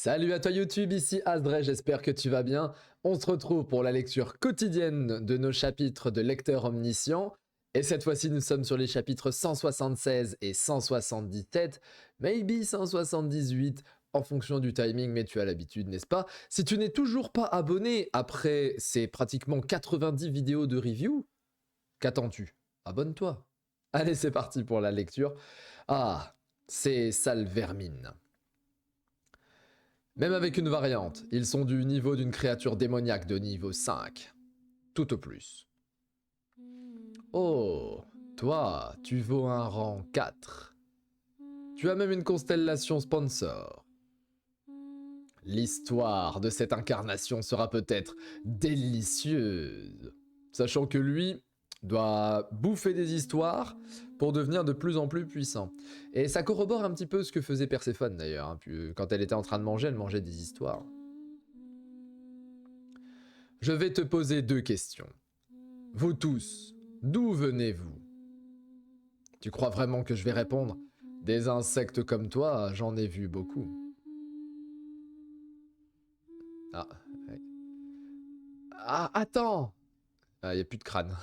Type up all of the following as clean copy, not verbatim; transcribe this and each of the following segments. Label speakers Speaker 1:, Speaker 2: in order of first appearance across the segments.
Speaker 1: Salut à toi YouTube, ici Asdre, j'espère que tu vas bien. On se retrouve pour la lecture quotidienne de nos chapitres de Lecteur Omniscient. Et cette fois-ci, nous sommes sur les chapitres 176 et 177, maybe 178, en fonction du timing, mais tu as l'habitude, n'est-ce pas? Si tu n'es toujours pas abonné après ces pratiquement 90 vidéos de review, qu'attends-tu? Abonne-toi. Allez, c'est parti pour la lecture. Ah, c'est sale vermine. Même avec une variante, ils sont du niveau d'une créature démoniaque de niveau 5. Tout au plus. Oh, toi, tu vaux un rang 4. Tu as même une constellation sponsor. L'histoire de cette incarnation sera peut-être délicieuse. Sachant que lui doit bouffer des histoires pour devenir de plus en plus puissant. Et ça corrobore un petit peu ce que faisait Perséphone d'ailleurs. Hein. Quand elle était en train de manger, elle mangeait des histoires. Je vais te poser deux questions. Vous tous, d'où venez-vous? Tu crois vraiment que je vais répondre? Des insectes comme toi, j'en ai vu beaucoup. Ah, ouais. Ah, attends! Ah, y a plus de crâne.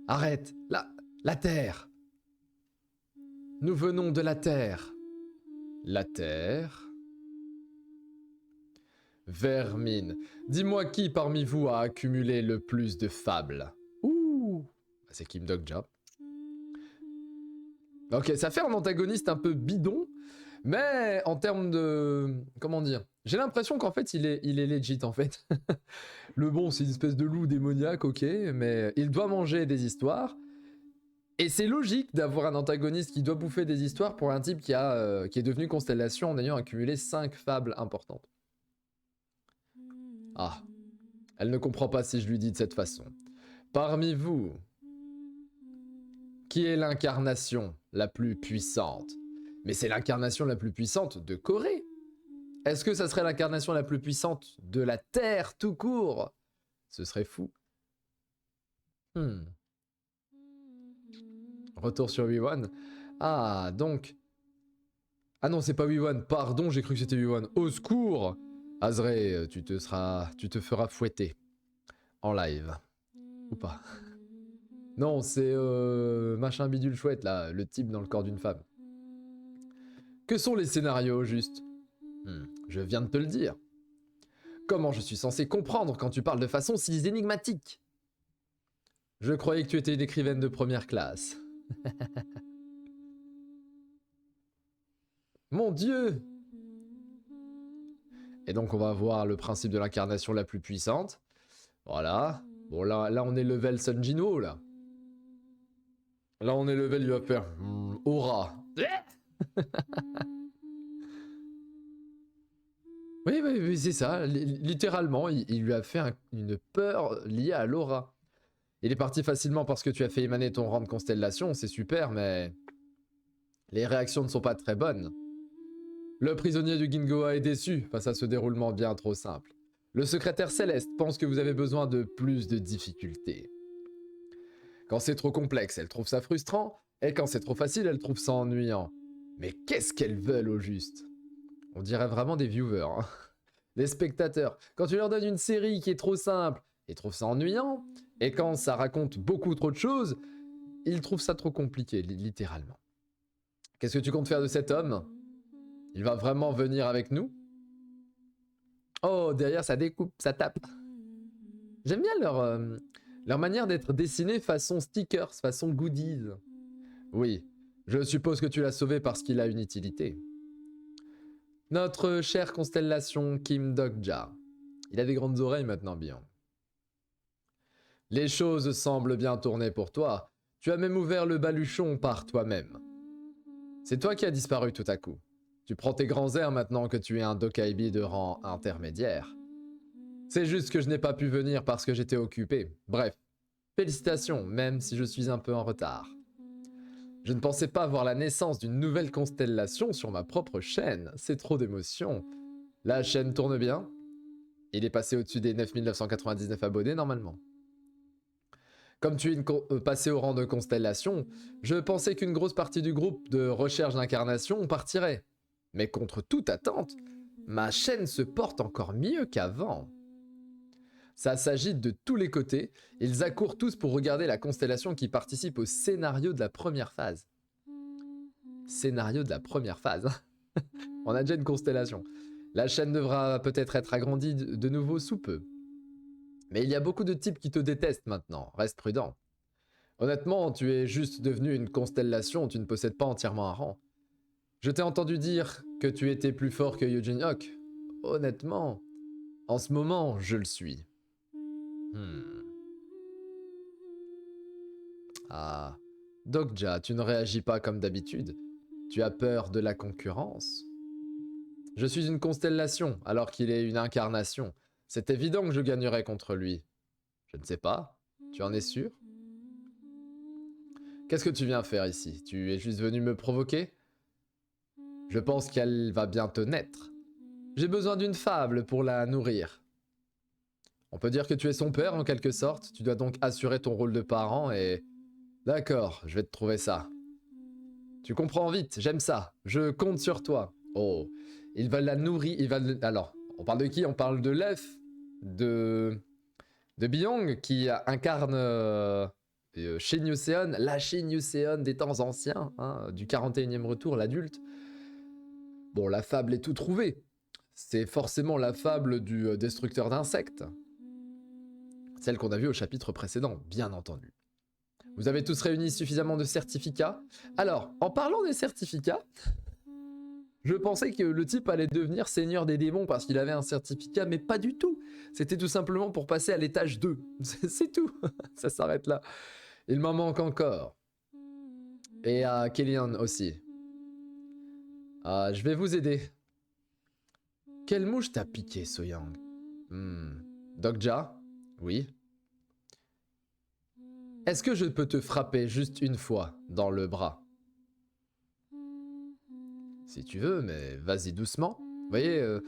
Speaker 1: Arrête! La Terre! Nous venons de la Terre. La Terre? Vermine. Dis-moi qui parmi vous a accumulé le plus de fables? Ouh! C'est Kim Dogja. Ok, ça fait un antagoniste un peu bidon, mais en termes de... Comment dire? J'ai l'impression qu'en fait, il est legit, en fait. Le bon, c'est une espèce de loup démoniaque, ok, mais il doit manger des histoires. Et c'est logique d'avoir un antagoniste qui doit bouffer des histoires pour un type qui est devenu constellation en ayant accumulé 5 fables importantes. Ah, elle ne comprend pas si je lui dis de cette façon. Parmi vous, qui est l'incarnation la plus puissante? Mais c'est l'incarnation la plus puissante de Corée. Est-ce que ça serait l'incarnation la plus puissante de la Terre tout court? Ce serait fou. Retour sur Wiwan. Ah, donc... Ah non, c'est pas Wiwan, pardon, j'ai cru que c'était Wiwan. Au secours! Azré, tu te feras fouetter. En live. Ou pas. Non, c'est machin bidule chouette, là, le type dans le corps d'une femme. Que sont les scénarios, juste? Je viens de te le dire. Comment je suis censé comprendre quand tu parles de façon si énigmatique? Je croyais que tu étais une écrivaine de première classe. Mon Dieu! Et donc on va voir le principe de l'incarnation la plus puissante. Voilà. Bon là on est level Sun Jinwoo là. Là on est level, il va faire aura. Oui, c'est ça. Littéralement, il lui a fait une peur liée à l'aura. Il est parti facilement parce que tu as fait émaner ton rang de constellation, c'est super, mais... Les réactions ne sont pas très bonnes. Le prisonnier du Gingoa est déçu face à ce déroulement bien trop simple. Le secrétaire céleste pense que vous avez besoin de plus de difficultés. Quand c'est trop complexe, elle trouve ça frustrant, et quand c'est trop facile, elle trouve ça ennuyant. Mais qu'est-ce qu'elles veulent au juste? On dirait vraiment des viewers, hein. Les spectateurs. Quand tu leur donnes une série qui est trop simple, ils trouvent ça ennuyant, et quand ça raconte beaucoup trop de choses, ils trouvent ça trop compliqué, littéralement. Qu'est-ce que tu comptes faire de cet homme? Il va vraiment venir avec nous? Oh, derrière, ça découpe, ça tape. J'aime bien leur manière d'être dessinée façon stickers, façon goodies. Oui, je suppose que tu l'as sauvé parce qu'il a une utilité. Notre chère constellation Kim Dogja. Il a des grandes oreilles maintenant, bien. Les choses semblent bien tourner pour toi. Tu as même ouvert le baluchon par toi-même. C'est toi qui as disparu tout à coup. Tu prends tes grands airs maintenant que tu es un Dokaibi de rang intermédiaire. C'est juste que je n'ai pas pu venir parce que j'étais occupé. Bref, félicitations, même si je suis un peu en retard. Je ne pensais pas voir la naissance d'une nouvelle constellation sur ma propre chaîne. C'est trop d'émotions. La chaîne tourne bien. Il est passé au-dessus des 9999 abonnés normalement. Comme tu es passé au rang de constellation, je pensais qu'une grosse partie du groupe de recherche d'incarnation partirait. Mais contre toute attente, ma chaîne se porte encore mieux qu'avant. Ça s'agite de tous les côtés. Ils accourent tous pour regarder la constellation qui participe au scénario de la première phase. Scénario de la première phase. On a déjà une constellation. La chaîne devra peut-être être agrandie de nouveau sous peu. Mais il y a beaucoup de types qui te détestent maintenant. Reste prudent. Honnêtement, tu es juste devenu une constellation, tu ne possèdes pas entièrement un rang. Je t'ai entendu dire que tu étais plus fort que Eugene Hawk. Honnêtement, en ce moment, je le suis. Ah, Dokja, tu ne réagis pas comme d'habitude. Tu as peur de la concurrence. Je suis une constellation, alors qu'il est une incarnation. C'est évident que je gagnerai contre lui. Je ne sais pas. Tu en es sûr? Qu'est-ce que tu viens faire ici? Tu es juste venu me provoquer? Je pense qu'elle va bientôt naître. J'ai besoin d'une fable pour la nourrir. On peut dire que tu es son père en quelque sorte. Tu dois donc assurer ton rôle de parent et... D'accord, je vais te trouver ça. Tu comprends vite, j'aime ça. Je compte sur toi. Oh, il va la nourrir, Alors, on parle de qui? On parle de l'elfe de Byong qui incarne Shin Yuseon, la Shin Yuseon des temps anciens, hein, du 41e retour, l'adulte. Bon, la fable est tout trouvée. C'est forcément la fable du destructeur d'insectes. Celle qu'on a vue au chapitre précédent, bien entendu. Vous avez tous réuni suffisamment de certificats. Alors, en parlant des certificats, je pensais que le type allait devenir seigneur des démons parce qu'il avait un certificat, mais pas du tout. C'était tout simplement pour passer à l'étage 2. C'est tout. Ça s'arrête là. Il m'en manque encore. Et à Kellyan aussi. Je vais vous aider. Quelle mouche t'a piqué, Soyang? Dokja? Oui. Est-ce que je peux te frapper juste une fois dans le bras? Si tu veux, mais vas-y doucement. Vous voyez,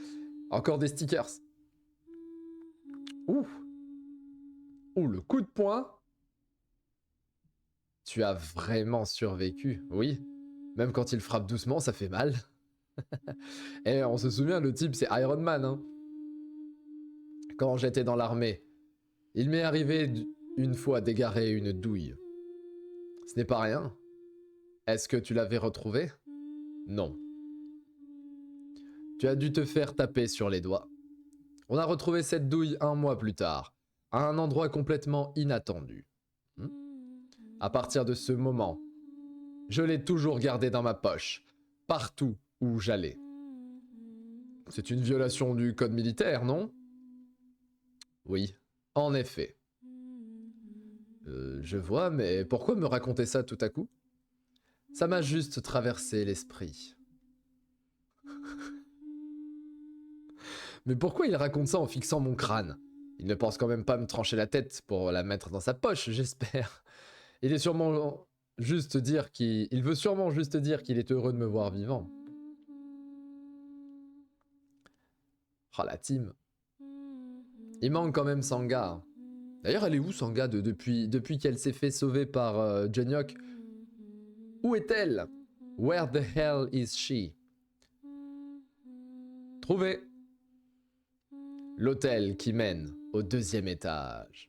Speaker 1: encore des stickers. Ouh. Ouh, le coup de poing. Tu as vraiment survécu, oui. Même quand il frappe doucement, ça fait mal. Et on se souvient, le type, c'est Iron Man. Hein. Quand j'étais dans l'armée, il m'est arrivé une fois d'égarer une douille. Ce n'est pas rien. Est-ce que tu l'avais retrouvé? Non. Tu as dû te faire taper sur les doigts. On a retrouvé cette douille un mois plus tard, à un endroit complètement inattendu. À partir de ce moment, je l'ai toujours gardée dans ma poche, partout où j'allais. C'est une violation du code militaire, non? Oui, en effet. Je vois, mais pourquoi me raconter ça tout à coup? Ça m'a juste traversé l'esprit. Mais pourquoi il raconte ça en fixant mon crâne? Il ne pense quand même pas me trancher la tête pour la mettre dans sa poche, j'espère. Il est sûrement juste dire qu'il veut sûrement juste dire qu'il est heureux de me voir vivant. Oh la team. Il manque quand même Sangha. D'ailleurs, elle est où Sangha depuis qu'elle s'est fait sauver par Jeonyuk? Où est-elle? Where the hell is she? Trouvé. L'hôtel qui mène au 2e étage.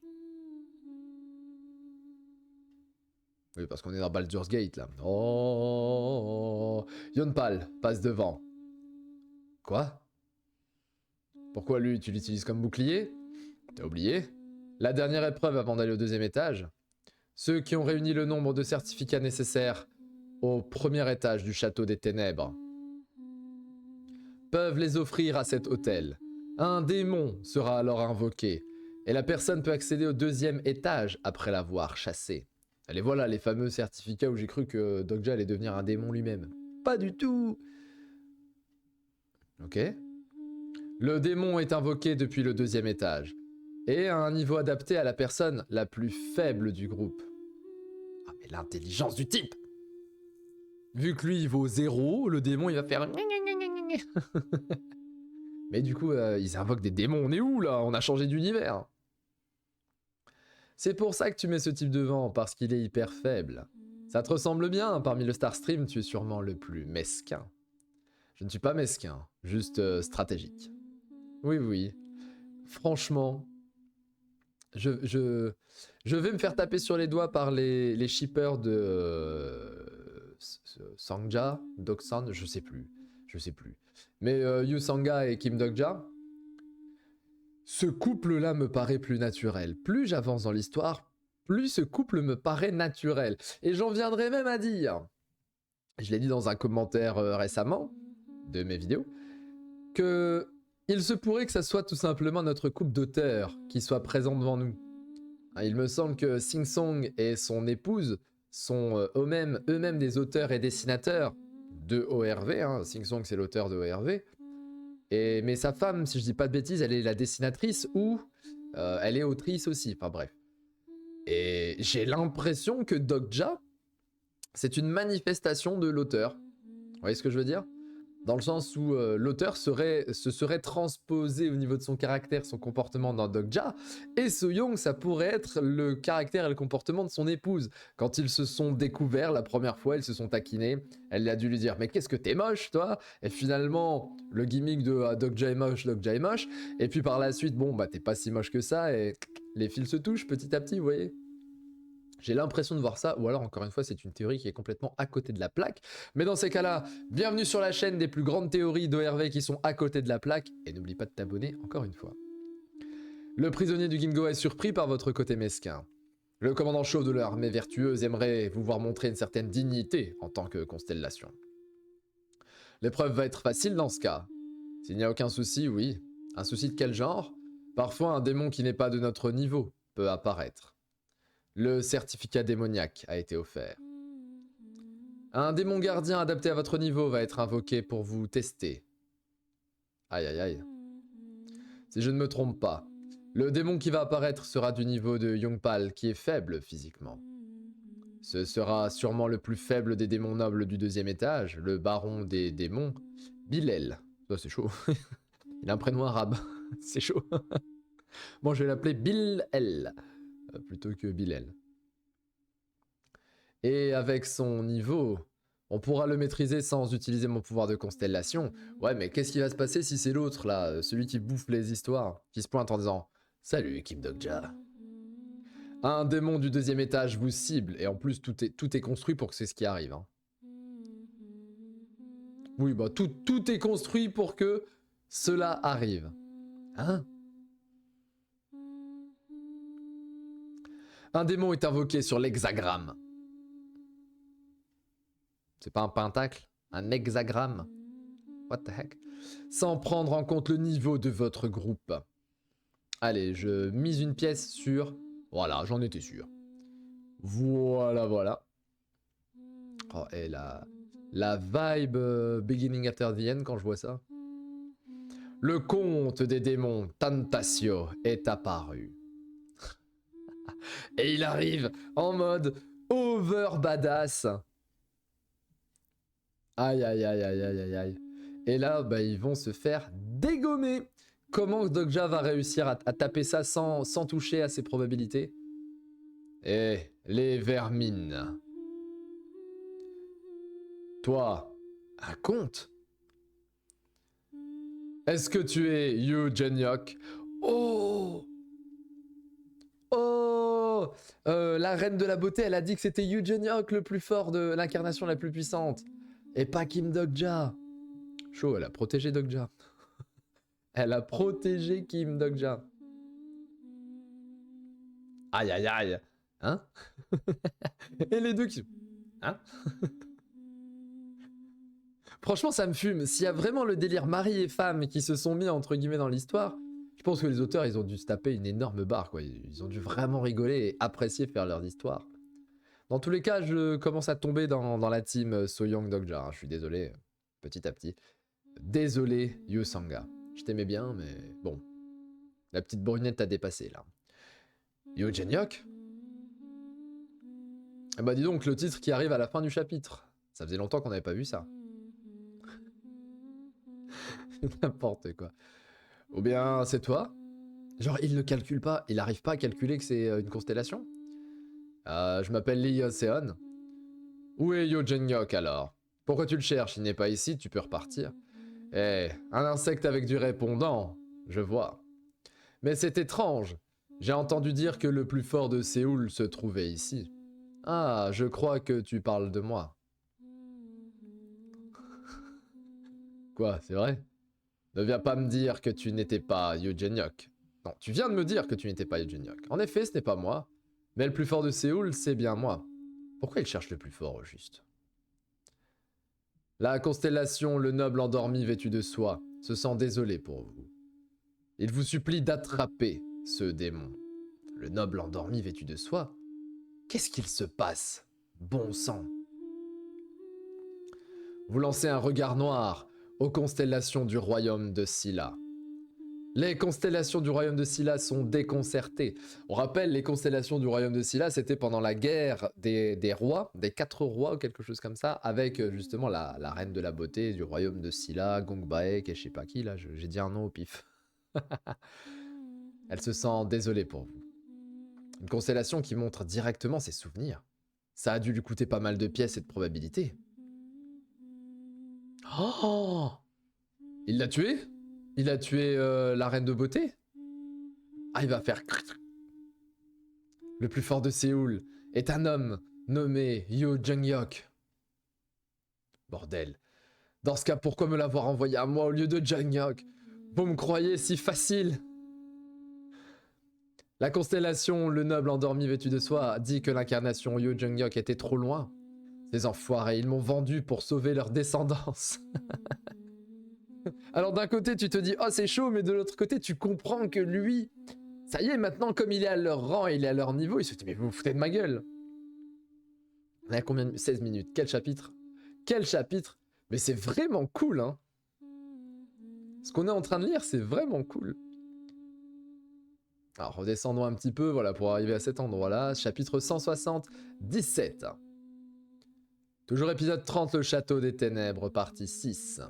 Speaker 1: Oui, parce qu'on est dans Baldur's Gate, là. Oh, Yonpal passe devant. Quoi? Pourquoi lui, tu l'utilises comme bouclier? T'as oublié? La dernière épreuve avant d'aller au 2e étage. Ceux qui ont réuni le nombre de certificats nécessaires au 1er étage du château des ténèbres peuvent les offrir à cet hôtel. Un démon sera alors invoqué, et la personne peut accéder au 2e étage après l'avoir chassé. Allez, voilà les fameux certificats où j'ai cru que Dokja allait devenir un démon lui-même. Pas du tout. Ok. Le démon est invoqué depuis le 2e étage, et à un niveau adapté à la personne la plus faible du groupe. Ah mais l'intelligence du type! Vu que lui il vaut 0, le démon il va faire... Mais du coup, ils invoquent des démons, on est où là? On a changé d'univers. C'est pour ça que tu mets ce type devant, parce qu'il est hyper faible. Ça te ressemble bien, parmi le Starstream, tu es sûrement le plus mesquin. Je ne suis pas mesquin, juste stratégique. Oui, oui. Franchement, je vais me faire taper sur les doigts par les shippers de Sangja, Doksan, je sais plus. Mais Yu Sanga et Kim Dokja, ce couple-là me paraît plus naturel. Plus j'avance dans l'histoire, plus ce couple me paraît naturel. Et j'en viendrai même à dire, je l'ai dit dans un commentaire récemment de mes vidéos, que il se pourrait que ça soit tout simplement notre couple d'auteurs qui soit présent devant nous. Il me semble que Sing Song et son épouse sont eux-mêmes des auteurs et dessinateurs de ORV. Hein. Sing Song, c'est l'auteur de ORV. Mais sa femme, si je dis pas de bêtises, elle est la dessinatrice ou elle est autrice aussi. Enfin bref. Et j'ai l'impression que Dokja, c'est une manifestation de l'auteur. Vous voyez ce que je veux dire ? Dans le sens où l'auteur se serait transposé au niveau de son caractère, son comportement dans Dokja, et Soyoung, ça pourrait être le caractère et le comportement de son épouse. Quand ils se sont découverts la première fois, ils se sont taquinés, elle a dû lui dire « Mais qu'est-ce que t'es moche, toi ?» Et finalement, le gimmick de Dokja est moche, et puis par la suite, bon, bah t'es pas si moche que ça, et les fils se touchent petit à petit, vous voyez ? J'ai l'impression de voir ça, ou alors encore une fois c'est une théorie qui est complètement à côté de la plaque. Mais dans ces cas-là, bienvenue sur la chaîne des plus grandes théories d'ORV qui sont à côté de la plaque. Et n'oublie pas de t'abonner encore une fois. Le prisonnier du Gingo est surpris par votre côté mesquin. Le commandant chauve de l'armée vertueuse aimerait vous voir montrer une certaine dignité en tant que constellation. L'épreuve va être facile dans ce cas. S'il n'y a aucun souci, oui. Un souci de quel genre? Parfois un démon qui n'est pas de notre niveau peut apparaître. Le certificat démoniaque a été offert. Un démon gardien adapté à votre niveau va être invoqué pour vous tester. Aïe aïe aïe. Si je ne me trompe pas, le démon qui va apparaître sera du niveau de Yongpal qui est faible physiquement. Ce sera sûrement le plus faible des démons nobles du 2e étage, le baron des démons, Bilel. Ça c'est chaud. Il a un prénom arabe. C'est chaud. Bon, je vais l'appeler Bilel. Plutôt que Bilel. Et avec son niveau, on pourra le maîtriser sans utiliser mon pouvoir de constellation. Ouais, mais qu'est-ce qui va se passer si c'est l'autre, là, celui qui bouffe les histoires, qui se pointe en disant « Salut, Kim Dokja ». Un démon du 2e étage vous cible, et en plus, tout est construit pour que c'est ce qui arrive. Hein. Oui, bah, tout est construit pour que cela arrive. Hein ? Un démon est invoqué sur l'hexagramme. C'est pas un pentacle? Un hexagramme? What the heck? Sans prendre en compte le niveau de votre groupe. Allez, je mise une pièce sur... Voilà, j'en étais sûr. Voilà. Oh, et la vibe Beginning After the End quand je vois ça. Le comte des démons, Tantasio, est apparu. Et il arrive en mode over badass. Aïe. Et là, bah, ils vont se faire dégommer. Comment Dokja va réussir à taper ça sans toucher à ses probabilités? Eh, les vermines. Toi, un conte? Est-ce que tu es Yu Jeonyuk? Oh, la reine de la beauté, elle a dit que c'était Yu Jeonyuk le plus fort de l'incarnation la plus puissante. Et pas Kim Dokja. Chaud, elle a protégé Dokja. Elle a protégé Kim Dokja. Aïe. Hein? Et les deux qui... Hein? Franchement, ça me fume. S'il y a vraiment le délire mari et femme qui se sont mis entre guillemets dans l'histoire, je pense que les auteurs, ils ont dû se taper une énorme barre, quoi. Ils ont dû vraiment rigoler et apprécier faire leurs histoires. Dans tous les cas, je commence à tomber dans la team Soyoung Dokja. Hein. Je suis désolé, petit à petit. Désolé, Yu Sanga. Je t'aimais bien, mais bon. La petite brunette t'a dépassé, là. Yu Jeonyuk? Eh bah dis donc, le titre qui arrive à la fin du chapitre. Ça faisait longtemps qu'on n'avait pas vu ça. N'importe quoi. Ou bien c'est toi? Genre il ne calcule pas, il n'arrive pas à calculer que c'est une constellation? Je m'appelle Lee Yoseon. Où est Yu Jeonyuk alors? Pourquoi tu le cherches? Il n'est pas ici, tu peux repartir. Eh, un insecte avec du répondant, je vois. Mais c'est étrange. J'ai entendu dire que le plus fort de Séoul se trouvait ici. Ah, je crois que tu parles de moi. Quoi, c'est vrai? Ne viens pas me dire que tu n'étais pas Yoo Jae-hyuk. Non, tu viens de me dire que tu n'étais pas Yoo Jae-hyuk. En effet, ce n'est pas moi. Mais le plus fort de Séoul, c'est bien moi. Pourquoi il cherche le plus fort, au juste? La constellation, le noble endormi vêtu de soie, se sent désolé pour vous. Il vous supplie d'attraper ce démon. Le noble endormi vêtu de soie? Qu'est-ce qu'il se passe? Bon sang. Vous lancez un regard noir aux constellations du royaume de Scylla. Les constellations du royaume de Scylla sont déconcertées. On rappelle, les constellations du royaume de Scylla, c'était pendant la guerre des rois, des 4 rois ou quelque chose comme ça, avec justement la reine de la beauté du royaume de Scylla, Gongbaek et je sais pas qui, là, j'ai dit un nom au pif. Elle se sent désolée pour vous. Une constellation qui montre directement ses souvenirs. Ça a dû lui coûter pas mal de pièces et de probabilités. Oh! Il l'a tué? Il a tué la reine de beauté? Ah, il va faire... Le plus fort de Séoul est un homme nommé Yoo Jae-hyuk. Bordel. Dans ce cas, pourquoi me l'avoir envoyé à moi au lieu de Jae-hyuk? Vous me croyez si facile? La constellation, le noble endormi vêtu de soie, dit que l'incarnation Yoo Jae-hyuk était trop loin. Ces enfoirés, ils m'ont vendu pour sauver leur descendance. Alors d'un côté, tu te dis « Oh, c'est chaud », mais de l'autre côté, tu comprends que lui... Ça y est, maintenant, comme il est à leur rang, il est à leur niveau, il se dit « Mais vous vous foutez de ma gueule !» On est à combien de... 16 minutes. Quel chapitre? Quel chapitre? Mais c'est vraiment cool, hein. Ce qu'on est en train de lire, c'est vraiment cool. Alors, redescendons un petit peu, voilà, pour arriver à cet endroit-là. Chapitre 177. Toujours épisode 30, le château des ténèbres, partie 6.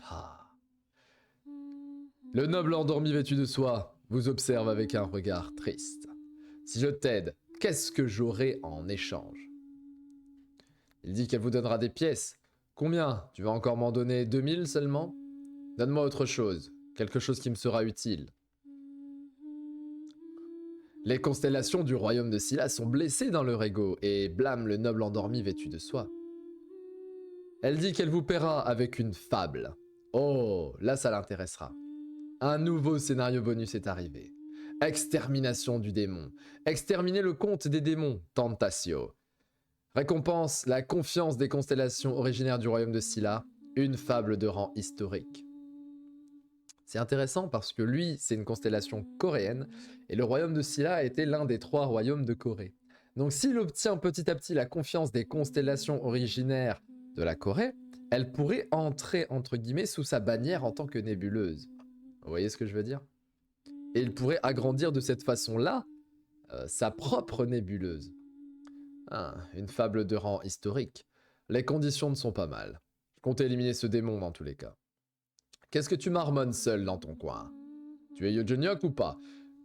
Speaker 1: Ah. Le noble endormi vêtu de soie vous observe avec un regard triste. Si je t'aide, qu'est-ce que j'aurai en échange? Il dit qu'elle vous donnera des pièces. Combien? Tu vas encore m'en donner 2000 seulement? Donne-moi autre chose, quelque chose qui me sera utile. Les constellations du royaume de Scylla sont blessées dans leur ego et blâment le noble endormi vêtu de soie. Elle dit qu'elle vous paiera avec une fable. Oh, là ça l'intéressera. Un nouveau scénario bonus est arrivé. Extermination du démon. Exterminer le comte des démons, Tentatio. Récompense, la confiance des constellations originaires du royaume de Scylla, une fable de rang historique. C'est intéressant parce que lui, c'est une constellation coréenne, et le royaume de Scylla était l'un des 3 royaumes de Corée. Donc s'il obtient petit à petit la confiance des constellations originaires de la Corée, elle pourrait entrer, entre guillemets, sous sa bannière en tant que nébuleuse. Vous voyez ce que je veux dire? Et il pourrait agrandir de cette façon-là sa propre nébuleuse. Ah, une fable de rang historique. Les conditions ne sont pas mal. Je comptais éliminer ce démon dans tous les cas. Qu'est-ce que tu marmonnes seul dans ton coin? Tu es Yoo Jae-hyuk ou pas?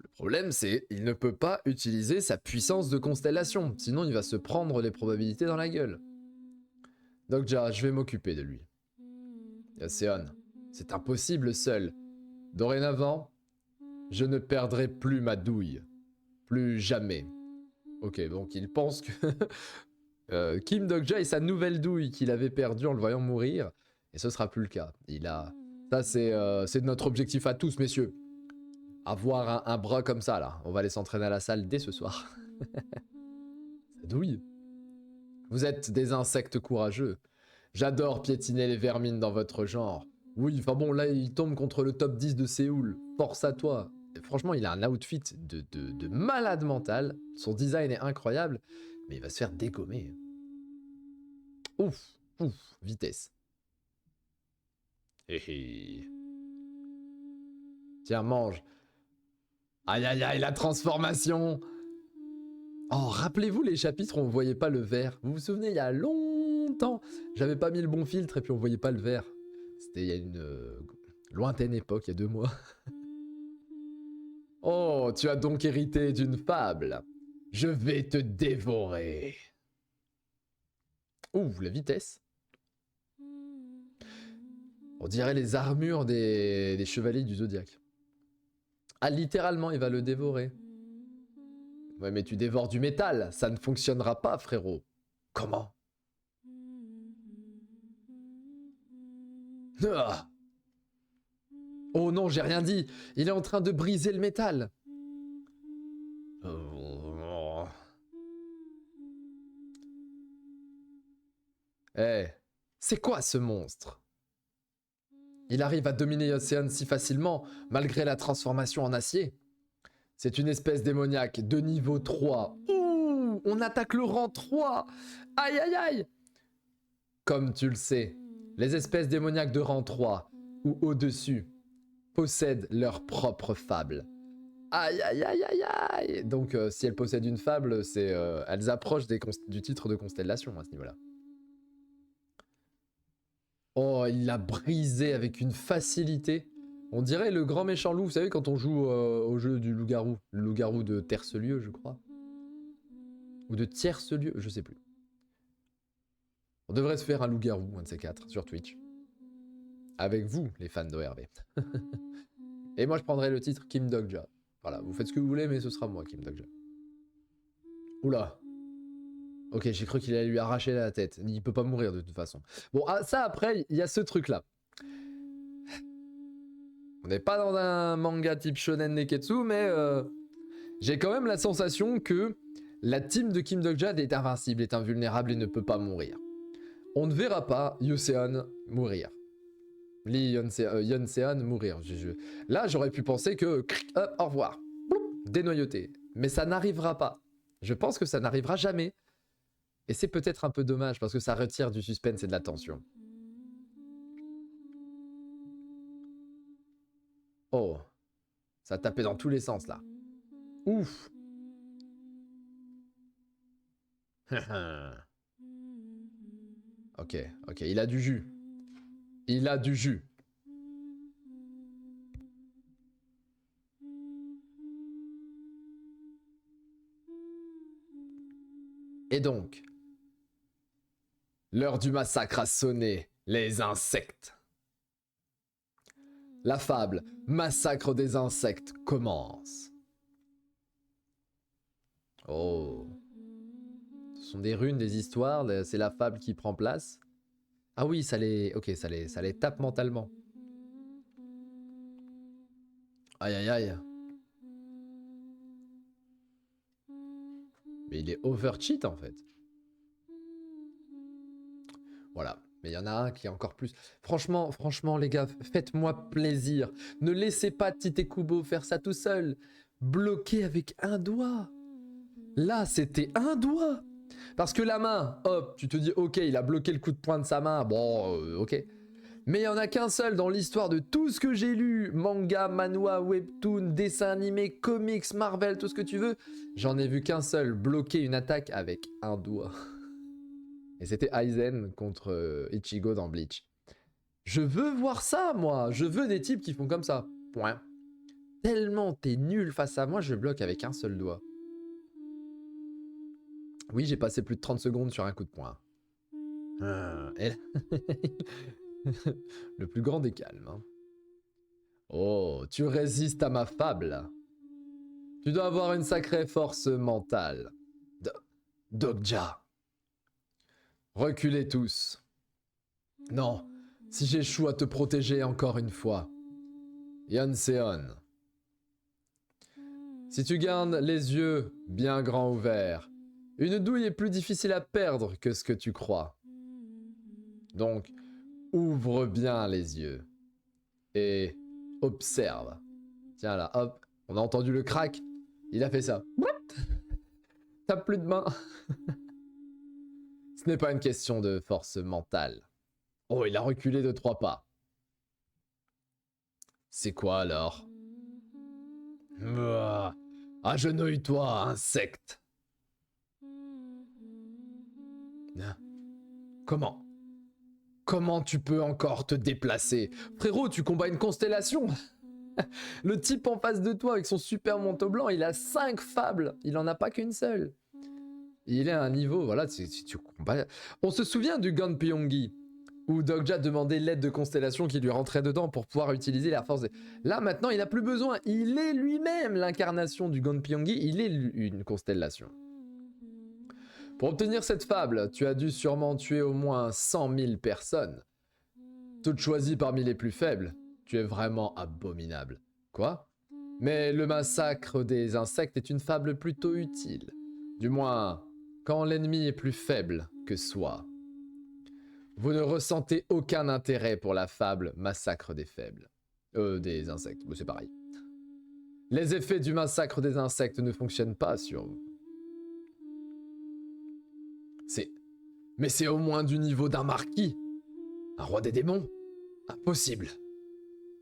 Speaker 1: Le problème c'est il ne peut pas utiliser sa puissance de constellation, sinon il va se prendre les probabilités dans la gueule. Dokja, je vais m'occuper de lui. Yaseon, c'est impossible seul. Dorénavant, je ne perdrai plus ma douille. Plus jamais. Ok, donc il pense que Kim Dokja est sa nouvelle douille qu'il avait perdue en le voyant mourir, et ce sera plus le cas. Ça c'est notre objectif à tous, messieurs. Avoir un bras comme ça, là. On va aller s'entraîner à la salle dès ce soir. Sa douille. Vous êtes des insectes courageux. J'adore piétiner les vermines dans votre genre. Oui, enfin bon, là, il tombe contre le top 10 de Séoul. Force à toi. Et franchement, il a un outfit de malade mental. Son design est incroyable, mais il va se faire dégommer. Ouf, ouf, vitesse. Hé hé. Tiens, mange. Aïe aïe aïe, la transformation. Oh, rappelez-vous les chapitres où on voyait pas le vert. Vous vous souvenez, il y a longtemps, j'avais pas mis le bon filtre et puis on voyait pas le vert. C'était il y a une lointaine époque, il y a 2 mois. Oh, tu as donc hérité d'une fable. Je vais te dévorer. Ouh, la vitesse. On dirait les armures des chevaliers du Zodiaque. Ah, littéralement, il va le dévorer. Ouais, mais tu dévores du métal. Ça ne fonctionnera pas, frérot. Comment? Ah. Oh non, j'ai rien dit. Il est en train de briser le métal. Eh, c'est quoi ce monstre? Il arrive à dominer Océane si facilement, malgré la transformation en acier. C'est une espèce démoniaque de niveau 3. Ouh, on attaque le rang 3. Aïe aïe aïe. Comme tu le sais, les espèces démoniaques de rang 3 ou au-dessus possèdent leur propre fable. Aïe aïe aïe aïe aïe. Donc si elles possèdent une fable, c'est elles approchent du titre de constellation à ce niveau-là. Oh, il l'a brisé avec une facilité. On dirait le grand méchant loup, vous savez, quand on joue au jeu du loup-garou. Le loup-garou de Terce-Lieu, je crois. Ou de Tierce-Lieu, je sais plus. On devrait se faire un loup-garou, un de ces quatre, sur Twitch. Avec vous, les fans d'ORV. Et moi, je prendrai le titre Kim Dogja. Voilà, vous faites ce que vous voulez, mais ce sera moi, Kim Dogja. Oula. Ok, j'ai cru qu'il allait lui arracher la tête. Il peut pas mourir de toute façon. Bon, ah, ça après, il y a ce truc-là. On n'est pas dans un manga type shonen neketsu, mais j'ai quand même la sensation que la team de Kim Dog-jad est invincible, est invulnérable et ne peut pas mourir. On ne verra pas Yoseon mourir. Lee Yoseon mourir. Là, j'aurais pu penser que hop, au revoir, dénoyauté. Mais ça n'arrivera pas. Je pense que ça n'arrivera jamais. Et c'est peut-être un peu dommage parce que ça retire du suspense et de la tension. Oh, ça a tapé dans tous les sens là. Ouf. Ok, ok, il a du jus. Il a du jus. Et donc, l'heure du massacre a sonné, les insectes. La fable Massacre des insectes commence. Oh. Ce sont des runes, des histoires, c'est la fable qui prend place. Ah oui, ça les... Ok, ça les tape mentalement. Aïe aïe aïe. Mais il est over-cheat en fait. Voilà. Mais il y en a un qui est encore plus... Franchement, les gars, faites-moi plaisir. Ne laissez pas Tite Kubo faire ça tout seul. Bloqué avec un doigt. Là, c'était un doigt. Parce que la main, hop, tu te dis, ok, il a bloqué le coup de poing de sa main. Bon, ok. Mais il n'y en a qu'un seul dans l'histoire de tout ce que j'ai lu. Manga, manhwa, webtoon, dessin animé, comics, Marvel, tout ce que tu veux. J'en ai vu qu'un seul bloquer une attaque avec un doigt. Et c'était Aizen contre Ichigo dans Bleach. Je veux voir ça, moi. Je veux des types qui font comme ça. Point. Tellement t'es nul face à moi, je bloque avec un seul doigt. Oui, j'ai passé plus de 30 secondes sur un coup de poing. Le plus grand des calmes. Hein. Oh, tu résistes à ma fable. Tu dois avoir une sacrée force mentale. Dogja. Reculez tous. Non, si j'échoue à te protéger encore une fois. Yanseon. Si tu gardes les yeux bien grands ouverts, une douille est plus difficile à perdre que ce que tu crois. Donc, ouvre bien les yeux et observe. Tiens là, hop, on a entendu le crack. Il a fait ça. T'as plus de main. Ce n'est pas une question de force mentale. Oh, il a reculé de 3 pas. C'est quoi alors? Agenouille-toi, insecte. Comment? Comment tu peux encore te déplacer? Frérot, tu combats une constellation. Le type en face de toi avec son super manteau blanc, il a 5 fables. Il en a pas qu'une seule. Il est à un niveau, voilà, tu combats... On se souvient du Gunpyongi. où Dogja demandait l'aide de constellations qui lui rentraient dedans pour pouvoir utiliser la force. Là, maintenant, il n'a plus besoin. Il est lui-même l'incarnation du Gonpyongi. Il est une constellation. Pour obtenir cette fable, tu as dû sûrement tuer au moins 100 000 personnes. Toutes choisies parmi les plus faibles. Tu es vraiment abominable. Quoi? Mais le massacre des insectes est une fable plutôt utile. Du moins, quand l'ennemi est plus faible que soi. Vous ne ressentez aucun intérêt pour la fable massacre des faibles. Des insectes, c'est pareil. Les effets du massacre des insectes ne fonctionnent pas sur vous. Mais c'est au moins du niveau d'un marquis. Un roi des démons? Impossible.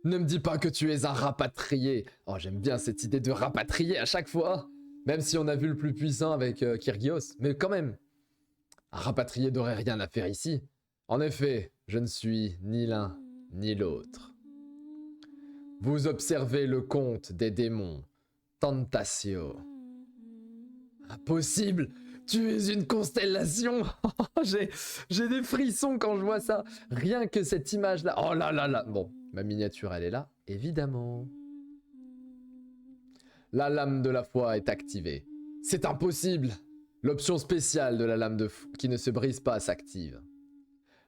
Speaker 1: Ne me dis pas que tu es un rapatrié. Oh, j'aime bien cette idée de rapatrier à chaque fois. Même si on a vu le plus puissant avec Kyrgios. Mais quand même, un rapatrié n'aurait rien à faire ici. En effet, je ne suis ni l'un ni l'autre. Vous observez le conte des démons, Tentatio. Impossible! Tu es une constellation. J'ai des frissons quand je vois ça. Rien que cette image-là. Oh là là là. Bon, ma miniature, elle est là, évidemment. La lame de la foi est activée. C'est impossible. L'option spéciale de la lame de foi qui ne se brise pas s'active.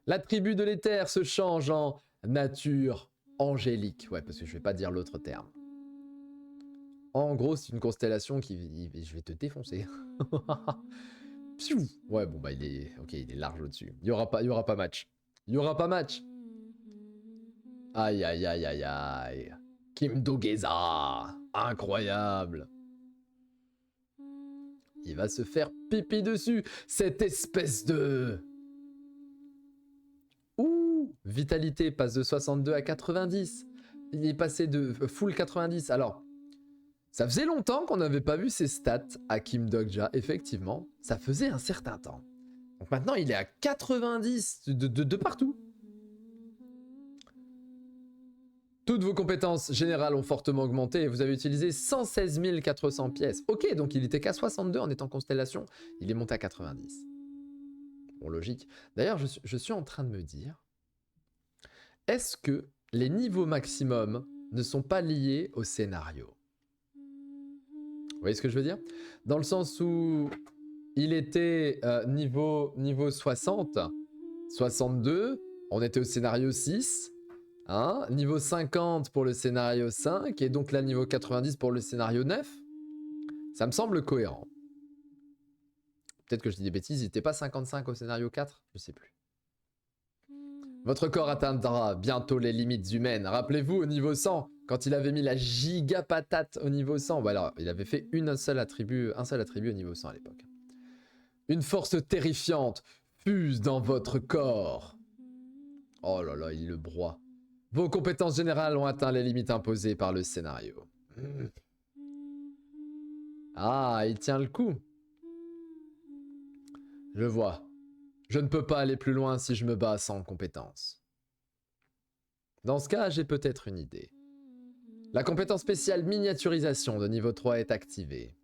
Speaker 1: L'attribut de l'éther se change en nature angélique. Ouais, parce que je vais pas dire l'autre terme. En gros, c'est une constellation qui... Je vais te défoncer. Ouais, bon, bah, il est... Ok, il est large au-dessus. Il y aura pas match. Il y aura pas match. Aïe, aïe, aïe, aïe, aïe. Kim Do-Geza. Incroyable. Il va se faire pipi dessus. Cette espèce de... Ouh. Vitalité passe de 62 à 90. Il est passé de full 90. Alors... Ça faisait longtemps qu'on n'avait pas vu ses stats à Kim Dogja, effectivement. Ça faisait un certain temps. Donc maintenant, il est à 90 de partout. Toutes vos compétences générales ont fortement augmenté et vous avez utilisé 116 400 pièces. Ok, donc il était qu'à 62 en étant constellation. Il est monté à 90. Bon, logique. D'ailleurs, je suis en train de me dire... Est-ce que les niveaux maximum ne sont pas liés au scénario ? Vous voyez ce que je veux dire? Dans le sens où il était niveau 60, 62, on était au scénario 6, hein, niveau 50 pour le scénario 5, et donc là niveau 90 pour le scénario 9. Ça me semble cohérent. Peut-être que je dis des bêtises, il n'était pas 55 au scénario 4? Je sais plus. Votre corps atteindra bientôt les limites humaines. Rappelez-vous au niveau 100, quand il avait mis la giga patate au niveau 100, bah alors il avait fait un seul attribut au niveau 100 à l'époque. Une force terrifiante fuse dans votre corps. Oh là là, il le broie. Vos compétences générales ont atteint les limites imposées par le scénario. Ah, il tient le coup. Je vois. Je ne peux pas aller plus loin si je me bats sans compétences. Dans ce cas, j'ai peut-être une idée. La compétence spéciale miniaturisation de niveau 3 est activée.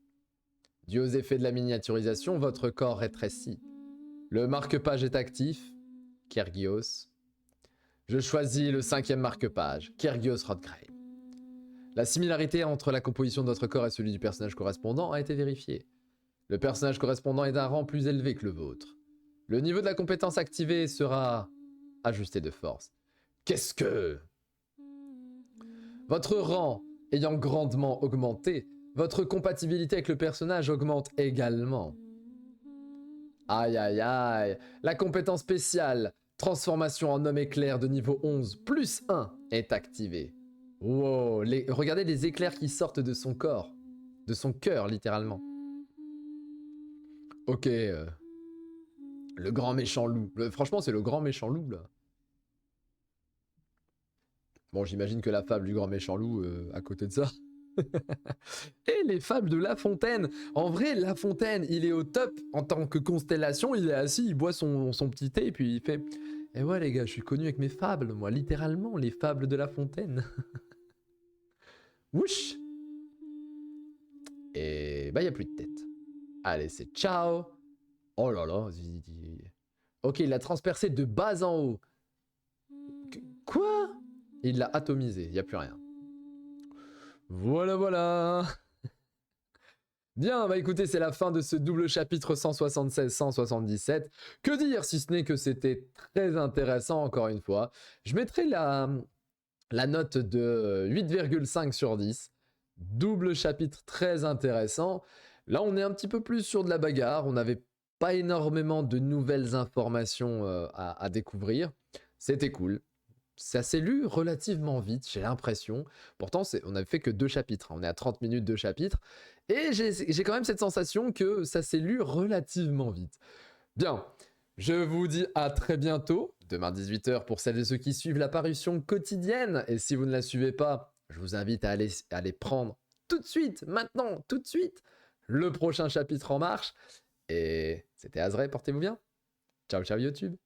Speaker 1: Dû aux effets de la miniaturisation, votre corps rétrécit. Le marque-page est actif. Kyrgios. Je choisis le 5e marque-page. Kyrgios Rodgrave. La similarité entre la composition de votre corps et celui du personnage correspondant a été vérifiée. Le personnage correspondant est d'un rang plus élevé que le vôtre. Le niveau de la compétence activée sera ajusté de force. Qu'est-ce que... Votre rang ayant grandement augmenté, votre compatibilité avec le personnage augmente également. Aïe aïe aïe. La compétence spéciale, transformation en homme éclair de niveau 11 plus 1 est activée. Wow, regardez les éclairs qui sortent de son corps. De son cœur, littéralement. Ok, le grand méchant loup. Franchement, c'est le grand méchant loup, là. Bon, j'imagine que la fable du grand méchant loup, à côté de ça. Et les fables de La Fontaine. En vrai, La Fontaine, il est au top en tant que constellation. Il est assis, il boit son petit thé, et puis il fait... Eh ouais, les gars, je suis connu avec mes fables, moi. Littéralement, les fables de La Fontaine. Wouch. Et bah, il n'y a plus de tête. Allez, c'est ciao. Oh là là. Ok, il a transpercé de bas en haut. Quoi? Il l'a atomisé, il n'y a plus rien. Voilà, voilà. Bien, bah écoutez, c'est la fin de ce double chapitre 176-177. Que dire si ce n'est que c'était très intéressant, encore une fois. Je mettrai la note de 8,5 sur 10. Double chapitre très intéressant. Là, on est un petit peu plus sur de la bagarre. On n'avait pas énormément de nouvelles informations à découvrir. C'était cool. Ça s'est lu relativement vite, j'ai l'impression. Pourtant, on n'avait fait que 2 chapitres. On est à 30 minutes de chapitre. Et j'ai quand même cette sensation que ça s'est lu relativement vite. Bien, je vous dis à très bientôt, demain 18h pour celles et ceux qui suivent la parution quotidienne. Et si vous ne la suivez pas, je vous invite à aller prendre tout de suite, maintenant, tout de suite, le prochain chapitre en marche. Et c'était Azray, portez-vous bien. Ciao, ciao YouTube.